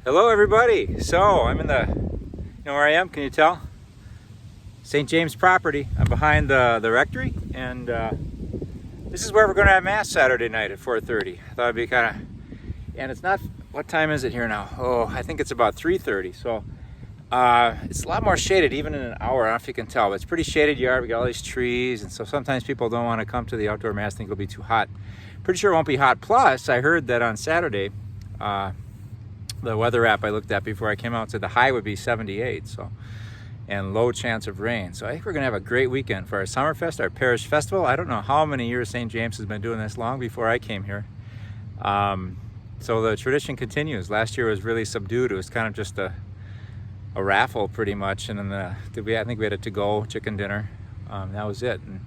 Hello everybody. So I'm in you know where I am? Can you tell? St. James property. I'm behind the rectory, and this is where we're going to have Mass Saturday night at 4:30. I thought it'd be kind of, and it's not, what time is it here now? Oh, I think it's about 3:30. So it's a lot more shaded even in an hour. I don't know if you can tell, but it's pretty shaded yard. We got all these trees, and so sometimes people don't want to come to the outdoor Mass, think it'll be too hot. Pretty sure it won't be hot. Plus, I heard that on Saturday, the weather app I looked at before I came out said the high would be 78, so, and low chance of rain. So I think we're gonna have a great weekend for our Summerfest, our Parish Festival. I don't know how many years St. James has been doing this, long before I came here. So the tradition continues. Last year was really subdued. It was kind of just a raffle pretty much, and then I think we had a to-go chicken dinner. That was it. And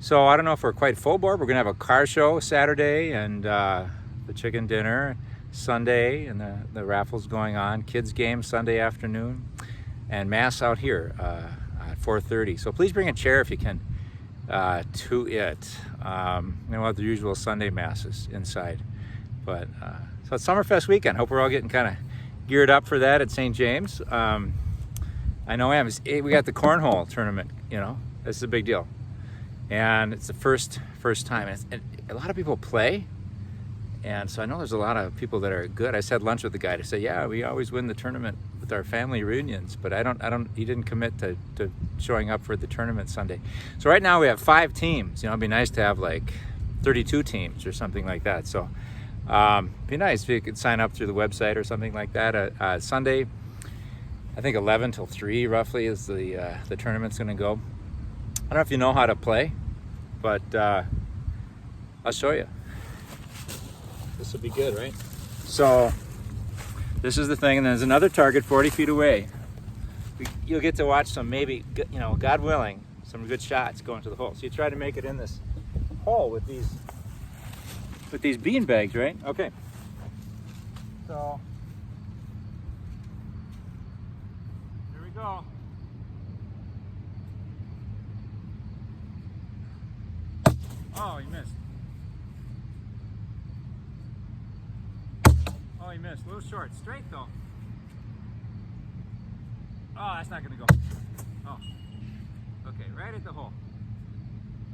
so I don't know if we're quite full board. We're gonna have a car show Saturday, and the chicken dinner Sunday, and the raffles going on, kids game Sunday afternoon, and Mass out here at 4:30. So please bring a chair if you can to it. We'll have the usual Sunday Masses inside, but so it's Summerfest weekend. Hope we're all getting kind of geared up for that at St. James. I know I am. We got the Cornhole tournament, you know, this is a big deal, and it's the first time, and a lot of people play. And so I know there's a lot of people that are good. I just had lunch with the guy to say, yeah, we always win the tournament with our family reunions, but he didn't commit to showing up for the tournament Sunday. So right now we have 5 teams. You know, it'd be nice to have like 32 teams or something like that. So it'd be nice if you could sign up through the website or something like that. Sunday, I think 11 till 3 roughly is the tournament's gonna go. I don't know if you know how to play, but I'll show you. This will be good, right? So this is the thing, and there's another target 40 feet away. You'll get to watch some, maybe, you know, God willing, some good shots going to the hole. So you try to make it in this hole with these bean bags, right? Okay. So here we go. Oh, you missed. Oh, he missed. A little short. Straight though. Oh, that's not gonna go. Oh. Okay, right at the hole.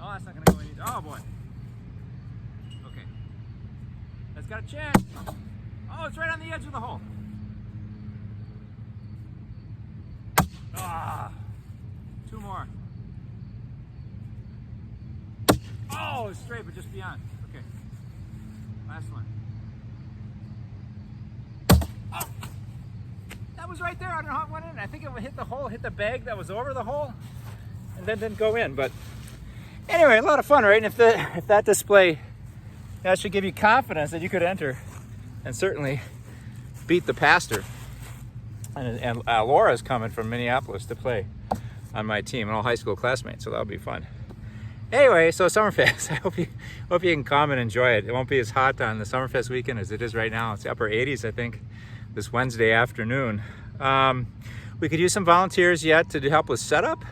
Oh, that's not gonna go in either. Oh boy. Okay. That's got a chance. Oh, it's right on the edge of the hole. Ah. 2 more. Oh, it's straight, but just beyond. Okay. Last one. Oh, that was right there. I don't know how it went in. I think it hit the hole, hit the bag that was over the hole, and then didn't go in. But anyway, a lot of fun, right? And if that display, that should give you confidence that you could enter and certainly beat the pastor. And Laura's coming from Minneapolis to play on my team, and all high school classmates, so that'll be fun. Anyway, so Summerfest, I hope you can come and enjoy it. It won't be as hot on the Summerfest weekend as it is right now. It's the upper 80s, I think, this Wednesday afternoon. We could use some volunteers yet to help with setup.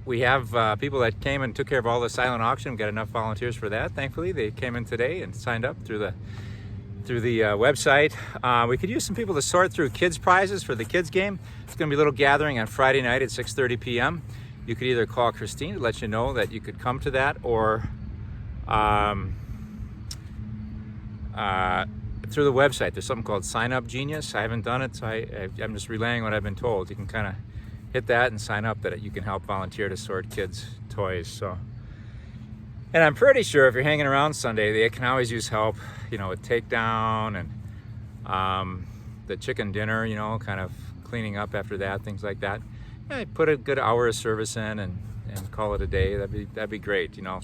We have people that came and took care of all the silent auction. We've got enough volunteers for that, thankfully. They came in today and signed up through the website. We could use some people to sort through kids' prizes for the kids' game. It's going to be a little gathering on Friday night at 6:30 p.m. You could either call Christine to let you know that you could come to that, or through the website. There's something called Sign Up Genius. I haven't done it, so I'm just relaying what I've been told. You can kind of hit that and sign up that you can help volunteer to sort kids' toys. So, and I'm pretty sure if you're hanging around Sunday, they can always use help, you know, with takedown and the chicken dinner, you know, kind of cleaning up after that, things like that. Yeah, put a good hour of service in and call it a day. That'd be great. You know,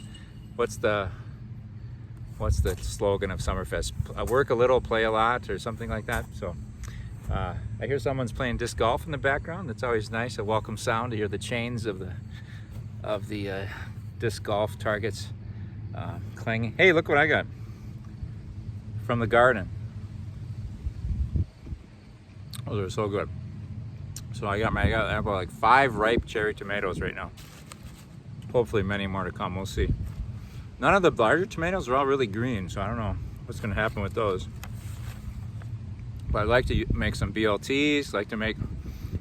what's the slogan of Summerfest? Work a little, play a lot, or something like that. So I hear someone's playing disc golf in the background. That's always nice. A welcome sound to hear the chains of the disc golf targets clanging. Hey, look what I got from the garden. Those are so good. So I got about like 5 ripe cherry tomatoes right now. Hopefully many more to come, we'll see. None of the larger tomatoes are all really green, so I don't know what's gonna happen with those. But I like to make some BLTs, like to make,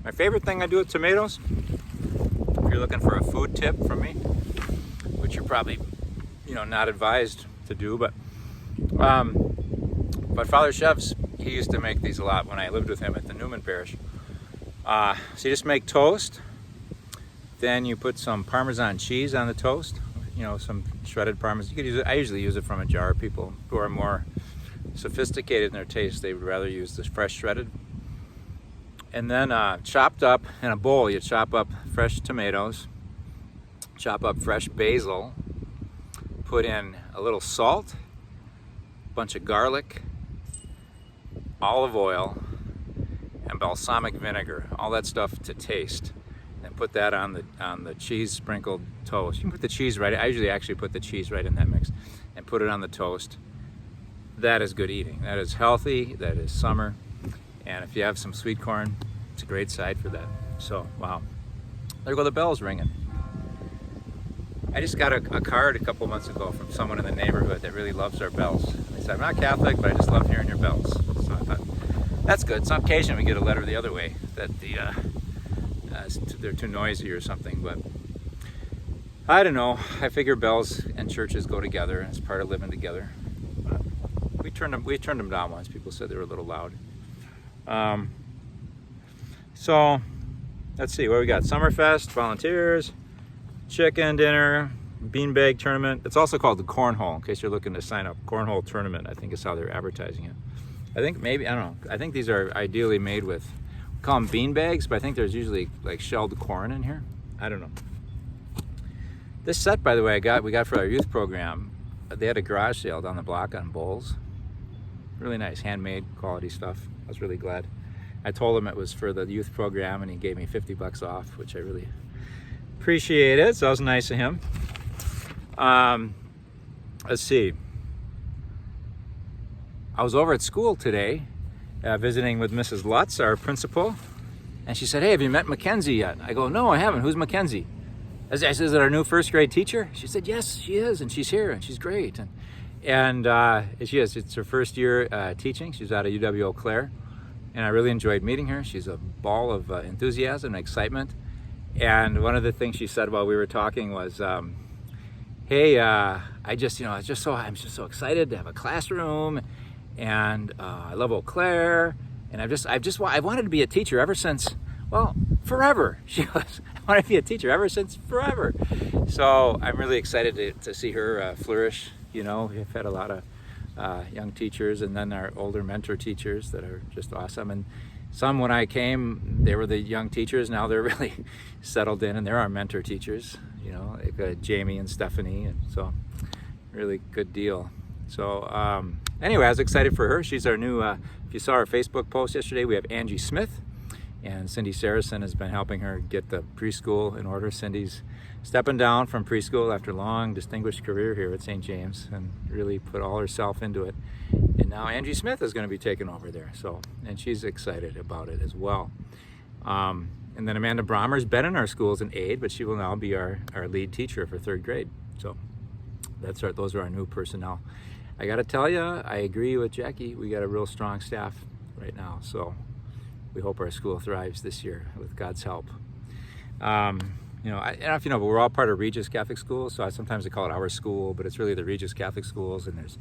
my favorite thing I do with tomatoes, if you're looking for a food tip from me, which you're probably, not advised to do, but Father Chefs, he used to make these a lot when I lived with him at the Newman Parish. So you just make toast, then you put some Parmesan cheese on the toast, some shredded Parmesan. You could use it, I usually use it from a jar. People who are more sophisticated in their taste, they would rather use this fresh shredded. And then chopped up in a bowl, you chop up fresh tomatoes, chop up fresh basil, put in a little salt, a bunch of garlic, olive oil, and balsamic vinegar, all that stuff to taste. And put that on the cheese sprinkled toast. You can put the cheese right, I usually actually put the cheese right in that mix, and put it on the toast. That is good eating. That is healthy, that is summer. And if you have some sweet corn, it's a great side for that. So, wow. There go the bells ringing. I just got a card a couple months ago from someone in the neighborhood that really loves our bells. They said, I'm not Catholic, but I just love hearing your bells. So I thought, that's good. Some occasion we get a letter the other way that they're too noisy or something, but I don't know. I figure bells and churches go together, and it's part of living together. We turned them down once. People said they were a little loud. So let's see what we got. Summerfest, volunteers, chicken dinner, beanbag tournament. It's also called the Cornhole, in case you're looking to sign up. Cornhole tournament, I think is how they're advertising it. I think maybe, I don't know. I think these are ideally made with, we call them beanbags, but I think there's usually like shelled corn in here. I don't know. This set, by the way, we got for our youth program. They had a garage sale down the block on bowls. Really nice, handmade quality stuff. I was really glad. I told him it was for the youth program, and he gave me $50 off, which I really appreciated. So that was nice of him. Let's see. I was over at school today, visiting with Mrs. Lutz, our principal, and she said, "Hey, have you met Mackenzie yet?" I go, "No, I haven't. Who's Mackenzie?" I said, "Is it our new first grade teacher?" She said, "Yes, she is, and she's here, and she's great." And she is. It's her first year teaching. She's out of UW Eau Claire, and I really enjoyed meeting her. She's a ball of enthusiasm and excitement. And one of the things she said while we were talking was, "Hey, I'm just so excited to have a classroom, and I love Eau Claire, and I wanted to be a teacher ever since, well, forever." She goes, "I want to be a teacher ever since forever." So I'm really excited to see her flourish. We've had a lot of young teachers, and then our older mentor teachers that are just awesome. And some, when I came, they were the young teachers. Now they're really settled in, and they're our mentor teachers, like Jamie and Stephanie. And so really good deal. So anyway, I was excited for her. She's our new, if you saw our Facebook post yesterday, we have Angie Smith, and Cindy Saracen has been helping her get the preschool in order. Cindy's stepping down from preschool after a long, distinguished career here at St. James, and really put all herself into it. And now Angie Smith is going to be taking over there. So, and she's excited about it as well. And then Amanda Brommer's been in our school as an aide, but she will now be our lead teacher for third grade. So those are our new personnel. I got to tell you, I agree with Jackie. We got a real strong staff right now. So we hope our school thrives this year with God's help. I don't know if you know, but we're all part of Regis Catholic School. So sometimes I call it our school, but it's really the Regis Catholic Schools. And there's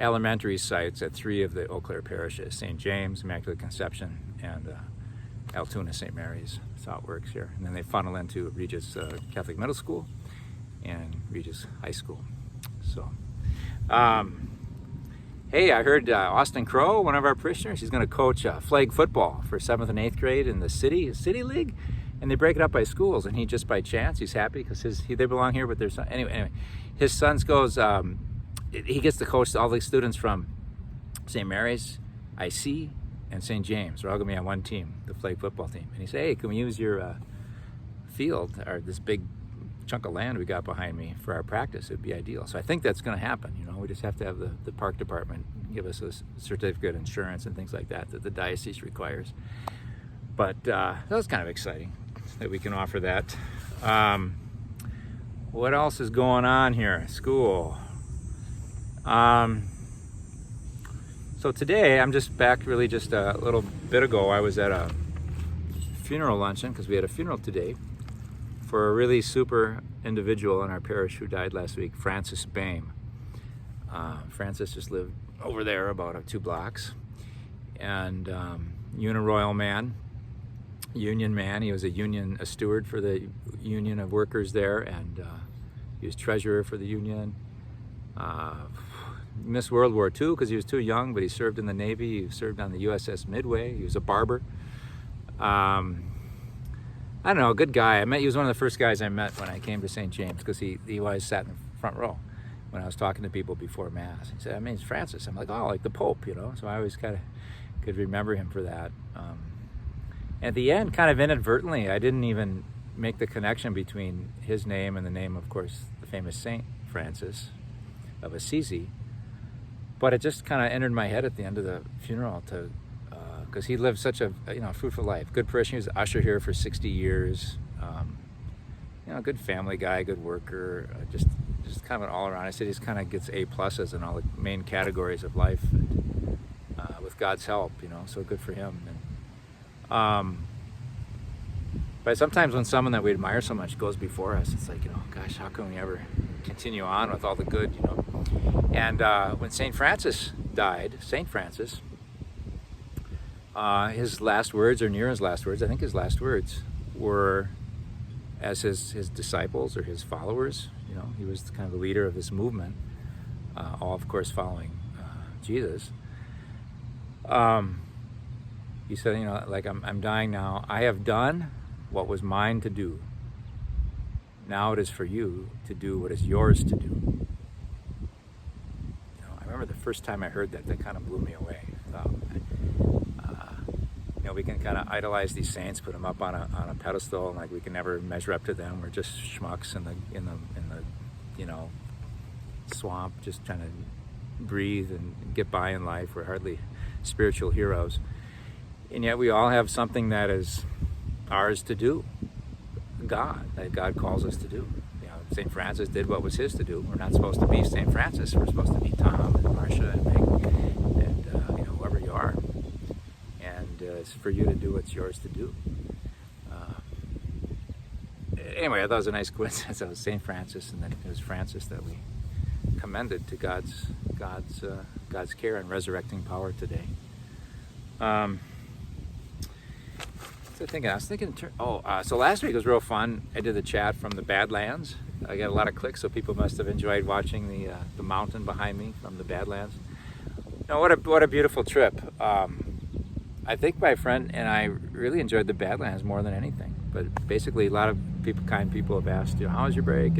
elementary sites at 3 of the Eau Claire parishes: St. James, Immaculate Conception, and Altoona St. Mary's. That's how it works here. And then they funnel into Regis Catholic Middle School and Regis High School. So, hey, I heard Austin Crow, one of our parishioners, he's going to coach flag football for 7th and 8th grade in the city league, and they break it up by schools. And he just by chance, he's happy because they belong here, but there's anyway. His son goes. He gets to coach all these students from St. Mary's, IC, and St. James. They're all going to be on one team, the flag football team. And he said, "Hey, can we use your field, or this big chunk of land we got behind me for our practice? It'd be ideal." So I think that's going to happen. We just have to have the park department give us a certificate of insurance and things like that the diocese requires. But that was kind of exciting that we can offer that. What else is going on here? School. So So today I'm just back, really just a little bit ago. I was at a funeral luncheon because we had a funeral today for a really super individual in our parish who died last week, Francis Bame. Francis just lived over there about 2 blocks, and Uniroyal man, union man. He was a steward for the union of workers there, and he was treasurer for the union. Missed World War II because he was too young, but he served in the Navy. He served on the USS Midway. He was a barber. I don't know, a good guy. He was one of the first guys I met when I came to St. James, because he always sat in the front row when I was talking to people before Mass. He said, "My name's Francis." I'm like, "Oh, like the Pope," you know? So I always kind of could remember him for that. At the end, kind of inadvertently, I didn't even make the connection between his name and the name, of course, the famous Saint Francis of Assisi. But it just kind of entered my head at the end of the funeral, because he lived such a fruitful life. Good parishioner. He was an usher here for 60 years. Good family guy, good worker, just kind of an all around. I said he kind of gets A+ in all the main categories of life, and, with God's help, so good for him. And, but sometimes when someone that we admire so much goes before us, it's like, gosh, how can we ever continue on with all the good, And when St. Francis died, his last words, or near his last words, I think his last words were, as his disciples or his followers, he was kind of the leader of this movement, all of course following Jesus. He said, I'm dying now. I have done what was mine to do. Now it is for you to do what is yours to do. I remember the first time I heard that kind of blew me away. We can kind of idolize these saints, put them up on a pedestal, and we can never measure up to them. We're just schmucks in the swamp, just trying to breathe and get by in life. We're hardly spiritual heroes, and yet we all have something that is ours to do. That God calls us to do. St. Francis did what was his to do. We're not supposed to be St. Francis. We're supposed to be Tom and Marcia and Meg and whoever you are. And it's for you to do what's yours to do. Anyway, I thought it was a nice coincidence. That was St. Francis, and then it was Francis that we commended to God's care and resurrecting power today. I was thinking, so last week was real fun. I did the chat from the Badlands. I got a lot of clicks, so people must have enjoyed watching the mountain behind me from the Badlands. What a beautiful trip. I think my friend and I really enjoyed the Badlands more than anything. But basically, a lot of kind people have asked, how was your break?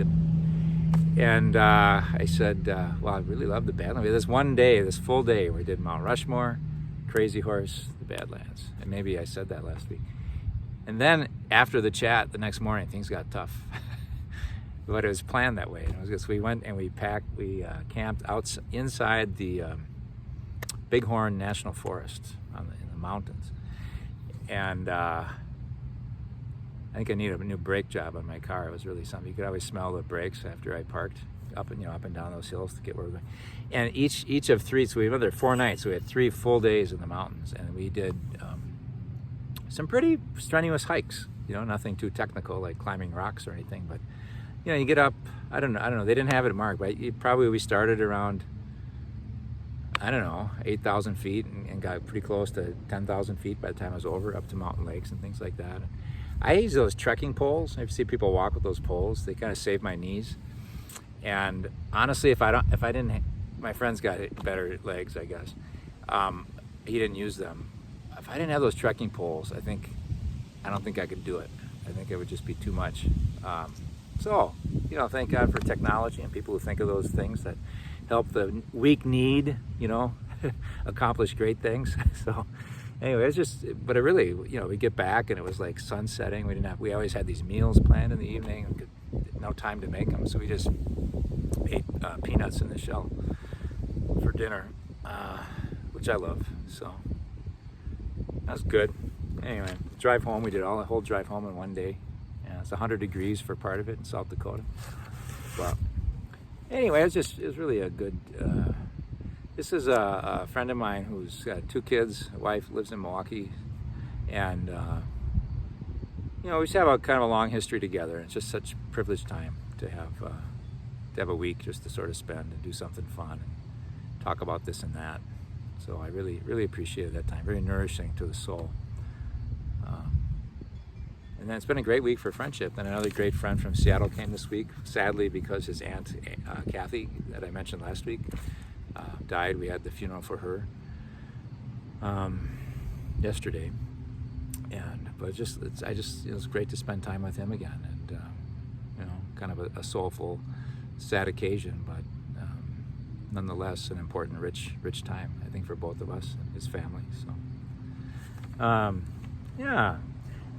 And I said, well, I really loved the Badlands. We had this full day where we did Mount Rushmore, Crazy Horse, the Badlands. And maybe I said that last week. And then after the chat, the next morning, things got tough. But it was planned that way. And it was just, we went and we camped inside the Bighorn National Forest in the mountains. And I think I needed a new brake job on my car. It was really something. You could always smell the brakes after I parked up and down those hills to get where we're going. And each of 3, so we were there 4 nights. So we had 3 full days in the mountains, and we did some pretty strenuous hikes. Nothing too technical like climbing rocks or anything, but you get up. I don't know. They didn't have it marked, but we started around 8,000 feet and got pretty close to 10,000 feet by the time I was over, up to mountain lakes and things like that. I use those trekking poles. I've seen people walk with those poles. They kind of save my knees. And honestly, if I didn't, my friend's got better legs, I guess. He didn't use them. If I didn't have those trekking poles, I don't think I could do it. I think it would just be too much. So, thank God for technology and people who think of those things that help the weak-kneed, accomplish great things. So, anyway, but it really, we get back and it was like sun setting. We always had these meals planned in the evening. No time to make them, so we just ate peanuts in the shell for dinner, which I love. So that was good. Anyway, drive home. We did the whole drive home in one day. It's 100 degrees for part of it in South Dakota. But anyway, it was really a good This is a friend of mine who's got 2 kids, a wife, lives in Milwaukee, and you know, we just have a kind of a long history together. It's just such a privileged time to have a week just to sort of spend and do something fun and talk about this and that. So I really appreciated that time. Very nourishing to the soul. And then it's been a great week for friendship. And another great friend from Seattle came this week, sadly, because his aunt, Kathy, that I mentioned last week, died. We had the funeral for her yesterday. But it was great to spend time with him again. And, you know, kind of a soulful, sad occasion, but nonetheless an important, rich time, I think, for both of us and his family. So, yeah.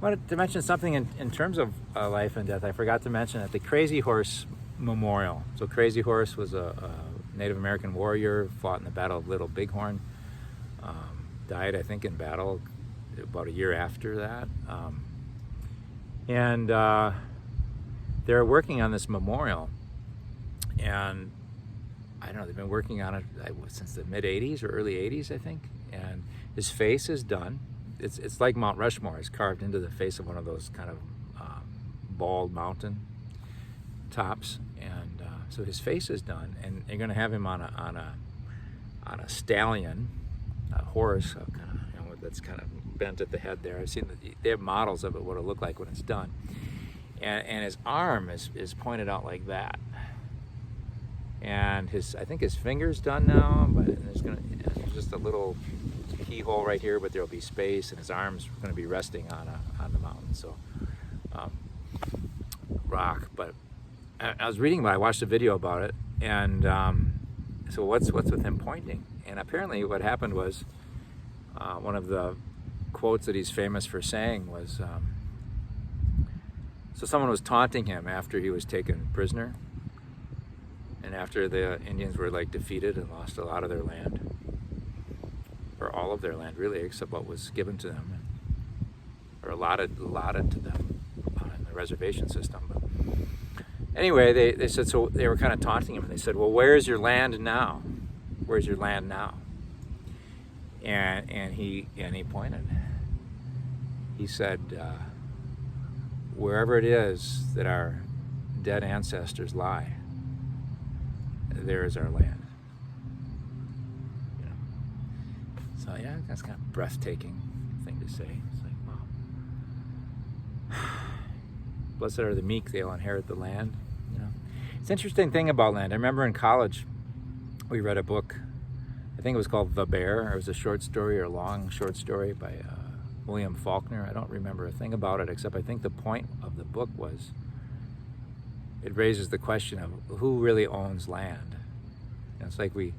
I wanted to mention something in terms of life and death. I forgot to mention at the Crazy Horse Memorial. So Crazy Horse was a Native American warrior, fought in the Battle of Little Bighorn, died, I think, in battle about a year after that. And they're working on this memorial, and I don't know, they've been working on it since the mid-'80s or early '80s, I think. And his face is done. It's like Mount Rushmore. It's carved into the face of one of those kind of bald mountain tops, and so his face is done. And they're going to have him on a stallion, a horse, that's kind of bent at the head there. I've seen they have models of it, what it'll look like when it's done. And his arm is pointed out like that. And I think his finger's done now, but there's just a little keyhole right here, but there'll be space, and his arm's going to be resting on the mountain. So rock. But I was reading about it, I watched a video about it, and so what's with him pointing? And apparently what happened was one of the quotes that he's famous for saying was, so someone was taunting him after he was taken prisoner, and after the Indians were defeated and lost a lot of their land, or all of their land really, except what was given to them, or allotted to them in the reservation system. But anyway, they said, so they were kind of taunting him, and they said, well, where's your land now? Where's your land now? And he pointed. He said, wherever it is that our dead ancestors lie, there is our land. You know? So yeah, that's kind of breathtaking thing to say. It's like, wow. Blessed are the meek; they'll inherit the land. You know, it's an interesting thing about land. I remember in college, we read a book. I think it was called The Bear. It was a short story, or a long short story by William Faulkner. I don't remember a thing about it, except I think the point of the book was it raises the question of who really owns land. You know, it's like we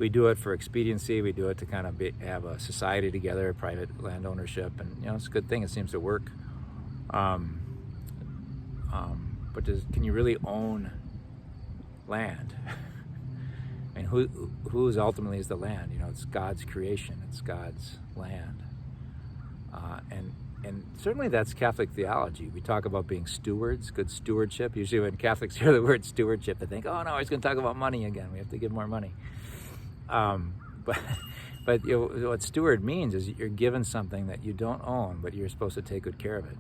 do it for expediency. We do it to kind of have a society together, private land ownership, and you know, it's a good thing. It seems to work. But can you really own land? I mean, whose ultimately is the land? You know, it's God's creation. It's God's land. And certainly that's Catholic theology. We talk about being stewards, good stewardship. Usually when Catholics hear the word stewardship, they think, oh no, he's going to talk about money again. We have to give more money. But you know, what steward means is you're given something that you don't own, but you're supposed to take good care of it.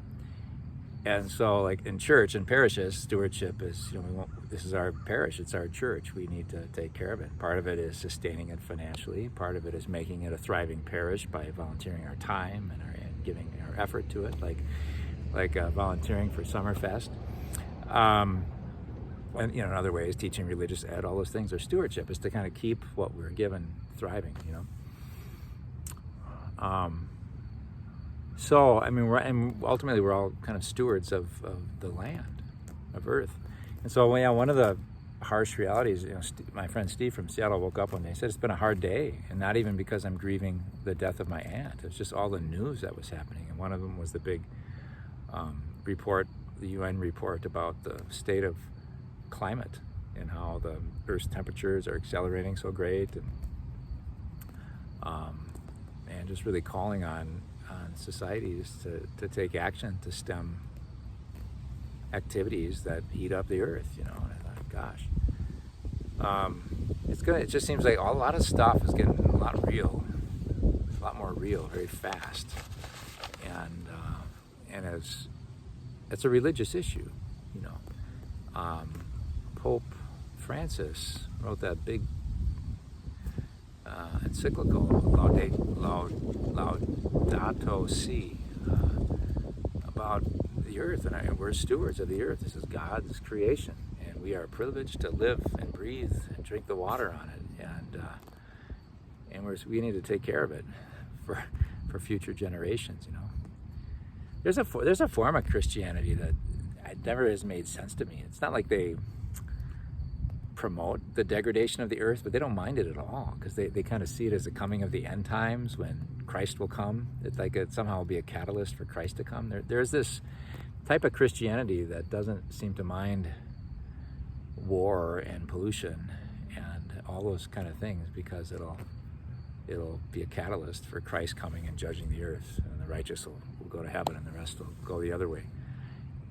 And so, like in church and parishes, stewardship is, you know, this is our parish, it's our church. We need to take care of it. Part of it is sustaining it financially. Part of it is making it a thriving parish by volunteering our time and giving our effort to it, like volunteering for Summerfest. And you know, in other ways, teaching religious ed, all those things are stewardship. Is to kind of keep what we're given thriving. You know. So, I mean, ultimately we're all kind of stewards of the land, of Earth. And so, yeah, one of the harsh realities, you know, my friend Steve from Seattle woke up one day and said, it's been a hard day, and not even because I'm grieving the death of my aunt. It's just all the news that was happening. And one of them was the big report, the UN report about the state of climate and how the Earth's temperatures are accelerating so great, and just really calling on societies to take action to stem activities that heat up the earth, you know. And I thought, gosh, It just seems like a lot of stuff is getting a lot more real, very fast, and it's a religious issue, you know. Pope Francis wrote that big encyclical Laudato Si about the earth, and we're stewards of the earth. This is God's creation, and we are privileged to live and breathe and drink the water on it, and we need to take care of it for future generations. You know, there's a form of Christianity that never has made sense to me. It's not like they promote the degradation of the earth, but they don't mind it at all, because they kind of see it as the coming of the end times when Christ will come. It's like it somehow will be a catalyst for Christ to come. There's this type of Christianity that doesn't seem to mind war and pollution and all those kind of things, because it'll be a catalyst for Christ coming and judging the earth, and the righteous will go to heaven and the rest will go the other way.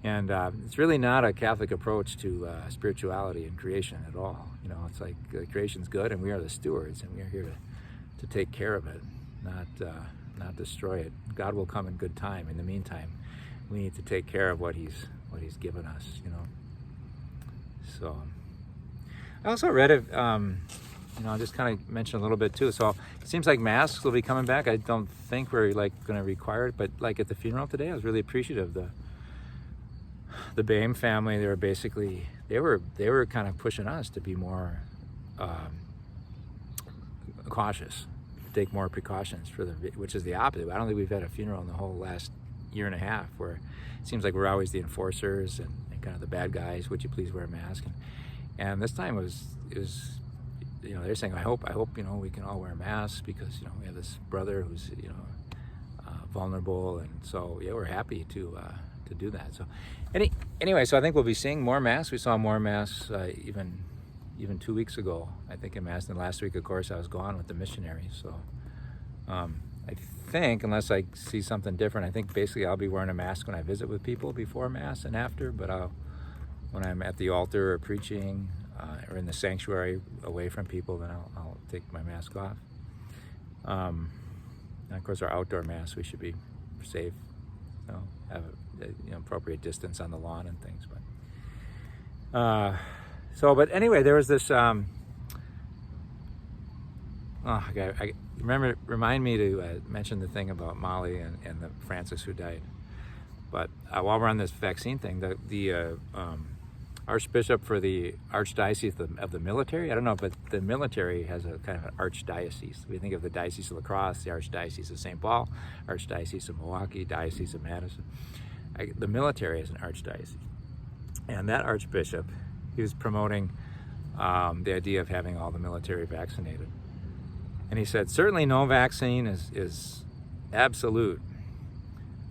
And it's really not a Catholic approach to spirituality and creation at all. You know, it's like creation's good, and we are the stewards, and we are here to take care of it, not destroy it. God will come in good time. In the meantime, we need to take care of what He's given us. You know. So I also read it. You know, I'll just kind of mention a little bit too. So it seems like masks will be coming back. I don't think we're going to require it, but like at the funeral today, I was really appreciative of the Boehm family. They were kind of pushing us to be more cautious, take more precautions which is the opposite. I don't think we've had a funeral in the whole last year and a half where it seems like we're always the enforcers and kind of the bad guys. Would you please wear a mask? And this time it was you know, they're saying, I hope you know, we can all wear masks, because you know we have this brother who's, you know, vulnerable, and so yeah, we're happy to do that. So anyway, so I think we'll be seeing more masks. We saw more masks even 2 weeks ago, I think, in Mass. And last week, of course, I was gone with the missionaries. So I think, unless I see something different, I think basically I'll be wearing a mask when I visit with people before Mass and after, but when I'm at the altar or preaching or in the sanctuary away from people, then I'll take my mask off. And of course, our outdoor Mass, we should be safe, you know, have appropriate distance on the lawn and things. But anyway, there was this. Remind me to mention the thing about Molly and the Francis who died. But while we're on this vaccine thing, the Archbishop for the Archdiocese of the military, I don't know, but the military has a kind of an archdiocese. We think of the Diocese of La Crosse, the Archdiocese of St. Paul, Archdiocese of Milwaukee, Diocese of Madison. The military is an archdiocese. And that Archbishop, he was promoting the idea of having all the military vaccinated. And he said, certainly no vaccine is absolute,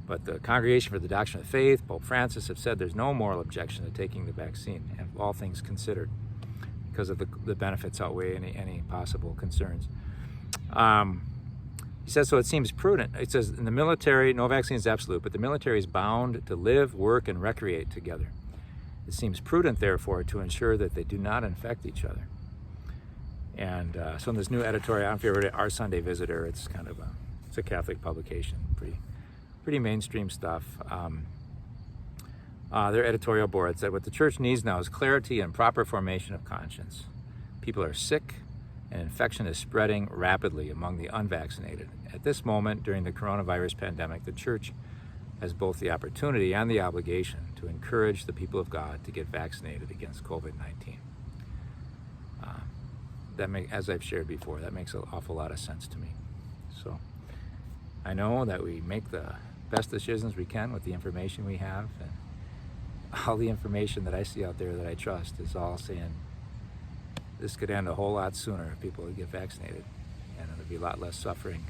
but the Congregation for the Doctrine of Faith, Pope Francis, have said there's no moral objection to taking the vaccine, and all things considered, because of the benefits outweigh any possible concerns. He says, so it seems prudent. It says, in the military, no vaccine is absolute, but the military is bound to live, work, and recreate together. It seems prudent, therefore, to ensure that they do not infect each other. And so in this new editorial, I don't know if you ever read Our Sunday Visitor, it's kind of it's a Catholic publication, pretty mainstream stuff. Their editorial board said, what the church needs now is clarity and proper formation of conscience. People are sick, and infection is spreading rapidly among the unvaccinated. At this moment, during the coronavirus pandemic, the church has both the opportunity and the obligation to encourage the people of God to get vaccinated against COVID-19. As I've shared before, that makes an awful lot of sense to me. So I know that we make the best decisions we can with the information we have, and all the information that I see out there that I trust is all saying this could end a whole lot sooner if people would get vaccinated, and there'd be a lot less suffering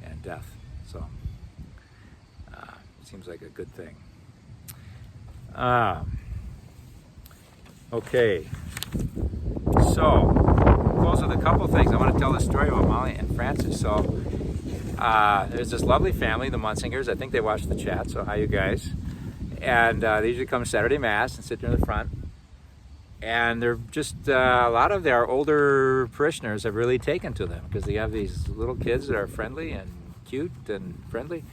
and death. So it seems like a good thing. Okay, so close with a couple things. I want to tell the story about Molly and Francis. So there's this lovely family, the Munsingers. I think they watch the chat, so hi you guys. And they usually come to Saturday Mass and sit near the front. and they're just a lot of their older parishioners have really taken to them because they have these little kids that are friendly and cute and friendly.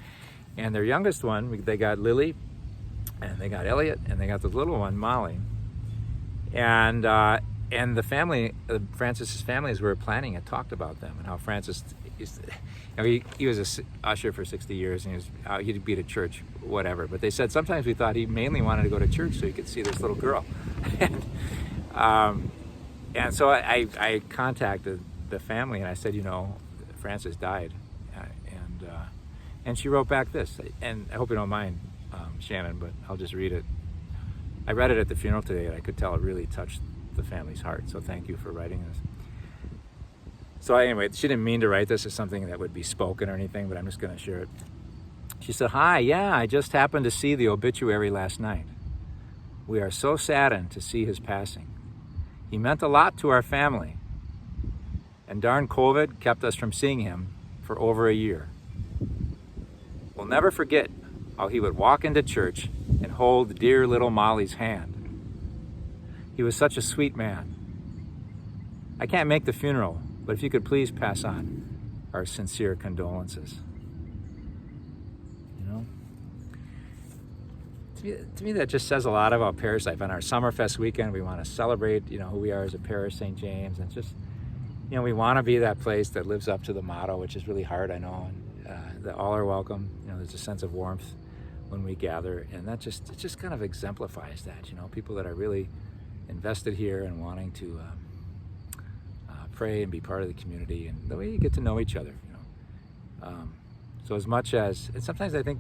And their youngest one, they got Lily, and they got Elliot, and they got the little one, Molly. And the family, Francis's families were planning and talked about them and how Francis, he was an usher for 60 years, and he'd be at church, whatever. But they said sometimes we thought he mainly wanted to go to church so he could see this little girl. And so I contacted the family and I said, Francis died, and she wrote back this, and I hope you don't mind, Shannon, but I'll just read it. I read it at the funeral today, and I could tell it really touched the family's heart. So thank you for writing this. So anyway, she didn't mean to write this as something that would be spoken or anything, but I'm just going to share it. She said, "Hi, yeah, I just happened to see the obituary last night. We are so saddened to see his passing. He meant a lot to our family, and darn COVID kept us from seeing him for over a year. We'll never forget how he would walk into church and hold dear little Molly's hand. He was such a sweet man. I can't make the funeral, but if you could please pass on our sincere condolences." To me, that just says a lot about Parish life. On our Summerfest weekend, we want to celebrate, who we are as a parish, St. James, and just, we want to be that place that lives up to the motto, which is really hard, I know, and that all are welcome. There's a sense of warmth when we gather, and it just kind of exemplifies that. People that are really invested here and wanting to pray and be part of the community, and the way you get to know each other. So as much as, and sometimes I think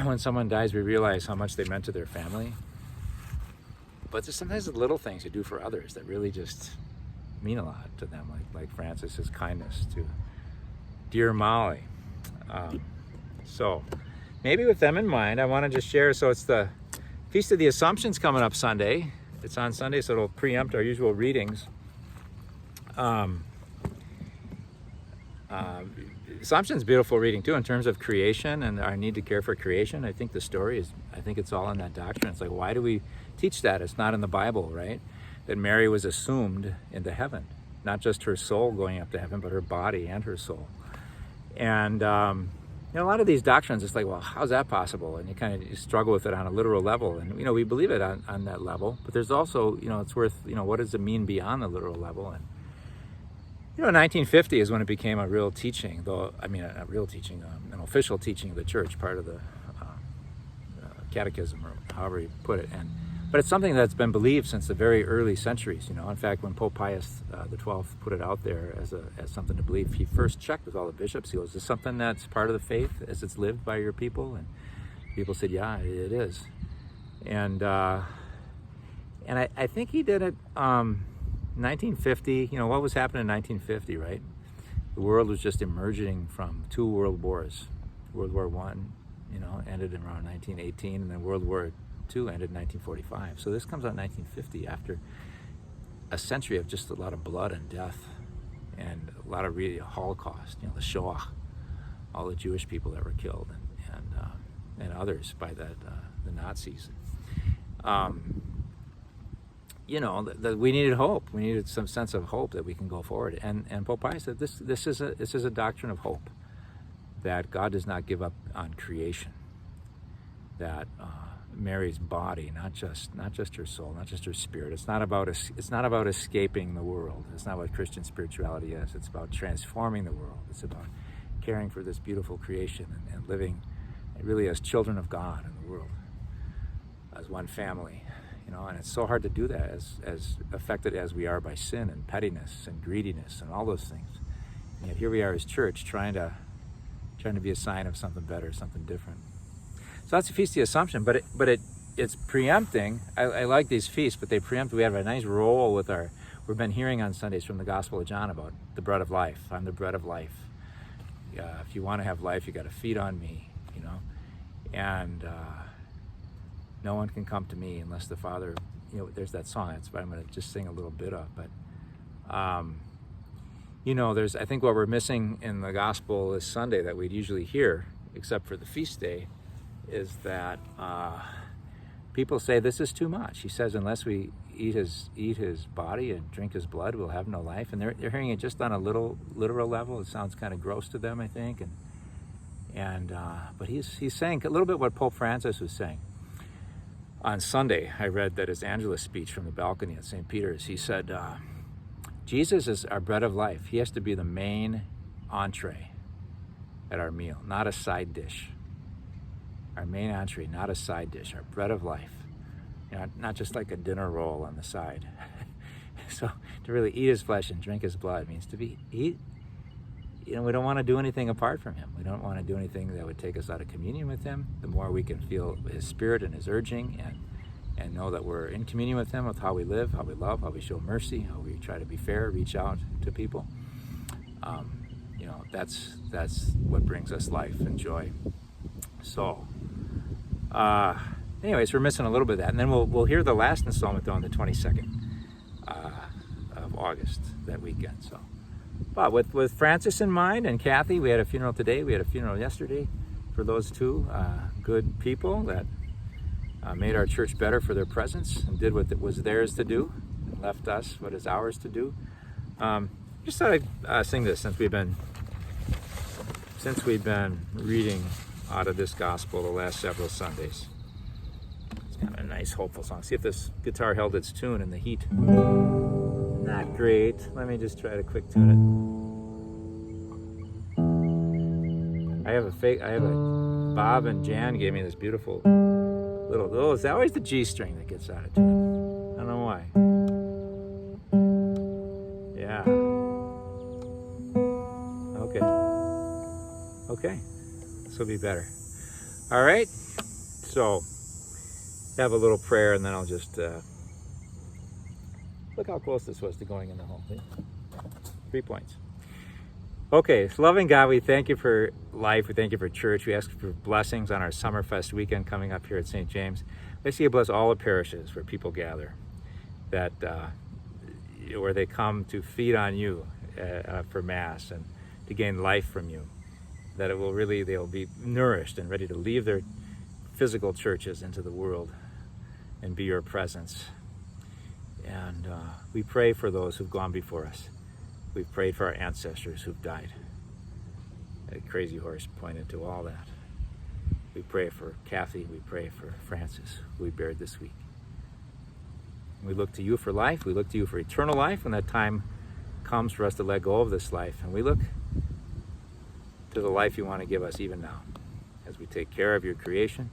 when someone dies, we realize how much they meant to their family. But there's sometimes the little things you do for others that really just mean a lot to them, like Francis's kindness to dear Molly. So maybe with them in mind, I want to just share. So it's the Feast of the Assumption's coming up Sunday. It's on Sunday, so it'll preempt our usual readings. Assumption's beautiful reading too, in terms of creation and our need to care for creation. I think the story is, it's all in that doctrine. It's like, why do we teach that? It's not in the Bible, right? That Mary was assumed into heaven, not just her soul going up to heaven, but her body and her soul. And a lot of these doctrines, it's like, well, how's that possible? And you kind of struggle with it on a literal level. And we believe it on that level, but there's also, it's worth, what does it mean beyond the literal level? And 1950 is when it became a real teaching, a real teaching, an official teaching of the church, part of the catechism, or however you put it. But it's something that's been believed since the very early centuries. In fact, when Pope Pius XII put it out there as something to believe, he first checked with all the bishops. He goes, "Is this something that's part of the faith as it's lived by your people?" And people said, "Yeah, it is." And I think he did it. 1950, what was happening in 1950, right? The world was just emerging from two world wars. World War I, ended around 1918, and then World War II ended in 1945. So this comes out in 1950 after a century of just a lot of blood and death and a lot of really Holocaust, the Shoah, all the Jewish people that were killed, and others by the Nazis. We needed hope. We needed some sense of hope that we can go forward. And Pope Pius said this is a doctrine of hope, that God does not give up on creation. That Mary's body, not just her soul, not just her spirit. It's not about escaping the world. It's not what Christian spirituality is. It's about transforming the world. It's about caring for this beautiful creation and living really as children of God in the world, as one family. And it's so hard to do that as affected as we are by sin and pettiness and greediness and all those things. And yet here we are as church trying to be a sign of something better, something different. So that's the Feast of the Assumption, but it's preempting. I like these feasts, but they preempt. We have a nice roll with we've been hearing on Sundays from the Gospel of John about the bread of life. I'm the bread of life. If you want to have life, you got to feed on me, and no one can come to me unless the Father, there's that song, that's what I'm going to just sing a little bit of, but, there's, I think what we're missing in the gospel this Sunday that we'd usually hear, except for the feast day, is that people say this is too much. He says, unless we eat his body and drink his blood will have no life. And they're hearing it just on a little literal level. It sounds kind of gross to them, I think. But he's saying a little bit what Pope Francis was saying. On Sunday, I read that his Angelus speech from the balcony at St. Peter's. He said, Jesus is our bread of life. He has to be the main entree at our meal, not a side dish. Our main entree, not a side dish, our bread of life. Not just like a dinner roll on the side. So to really eat his flesh and drink his blood means to eat. We don't want to do anything apart from him. We don't want to do anything that would take us out of communion with him. The more we can feel his spirit and his urging and know that we're in communion with him, with how we live, how we love, how we show mercy, how we try to be fair, reach out to people. That's what brings us life and joy. So, anyways, we're missing a little bit of that. And then we'll hear the last installment on the 22nd of August, that weekend. So. But with Francis in mind and Kathy, we had a funeral today, we had a funeral yesterday for those two good people that made our church better for their presence and did what it was theirs to do and left us what is ours to do. Just thought I'd sing this since we've been reading out of this gospel the last several Sundays. It's kind of a nice, hopeful song. See if this guitar held its tune in the heat. Not great. Let me just try to quick tune it. I have a Bob and Jan gave me this beautiful little, it's always the G string that gets out of tune. I don't know why. Yeah. Okay. This will be better. All right. So, have a little prayer and then I'll just, look how close this was to going in the hole. 3 points. Okay, loving God, we thank you for life. We thank you for church. We ask for blessings on our Summerfest weekend coming up here at St. James. We ask you to bless all the parishes where people gather, that where they come to feed on you for Mass and to gain life from you. That they'll be nourished and ready to leave their physical churches into the world and be your presence. And we pray for those who've gone before us. We've prayed for our ancestors who've died. A crazy horse pointed to all that. We pray for Kathy. We pray for Francis, who we buried this week. We look to you for life. We look to you for eternal life when that time comes for us to let go of this life. And we look to the life you want to give us even now as we take care of your creation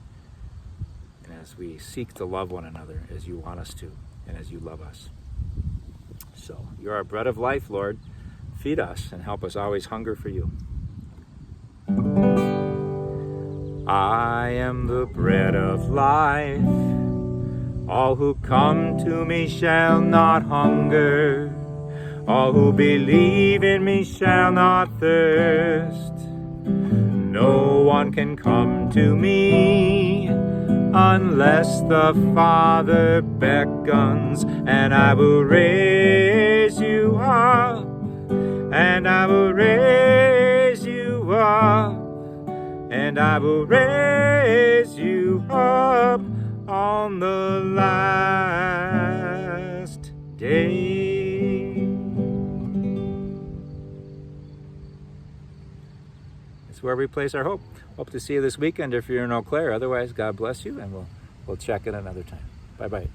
and as we seek to love one another as you want us to and as you love us. So you're our bread of life, Lord. Feed us and help us always hunger for you. I am the bread of life. All who come to me shall not hunger. All who believe in me shall not thirst. No one can come to me unless the Father beckons, and I will raise you up, and I will raise you up, and I will raise you up on the last day. It's where we place our hope. Hope to see you this weekend if you're in Eau Claire. Otherwise, God bless you, and we'll check it another time. Bye-bye.